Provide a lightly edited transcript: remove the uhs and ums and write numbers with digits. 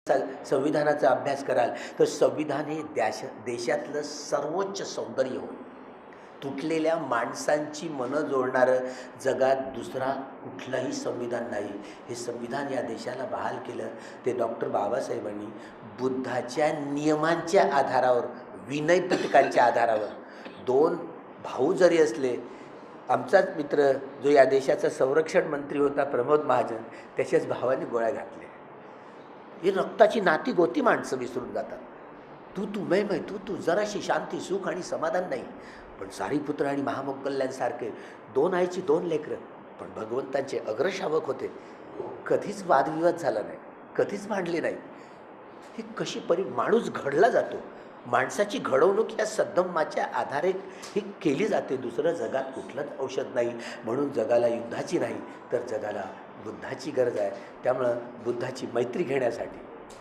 संविधानाचा अभ्यास कराल तर संविधान हे देशातलं सर्वोच्च सौंदर्य होय. तुटलेल्या माणसांची मनं जोडणारं जगात दुसरा कुठलंही संविधान नाही. हे संविधान या देशाला बहाल केलं ते डॉक्टर बाबासाहेबांनी बुद्धाच्या नियमांच्या आधारावर, विनय पिटकांच्या आधारावर. दोन भाऊ जरी असले, आमचाच मित्र जो या देशाचा संरक्षण मंत्री होता प्रमोद महाजन, त्याच्याच भावाने गोळ्या घातल्या. ही रक्ताची नाती गोती माणसं विसरून जातात. तू मैं तू जराशी शांती, सुख आणि समाधान नाही. पण सारीपुत्र आणि महामोगल्ल्यांसारखे दोन आईची दोन लेकरं, पण भगवंतांचे अग्रशावक होते. कधीच वादविवाद झाला नाही, कधीच भांडले नाही. ही कशी माणूस घडला जातो. माणसाची घडवणूक या सद्धम्माच्या आधारे ही केली जाते. दुसरं जगात कुठलंच औषध नाही. म्हणून जगाला युद्धाची नाही तर जगाला बुद्धाची गरज आहे. त्यामुळं बुद्धाची मैत्री घेण्यासाठी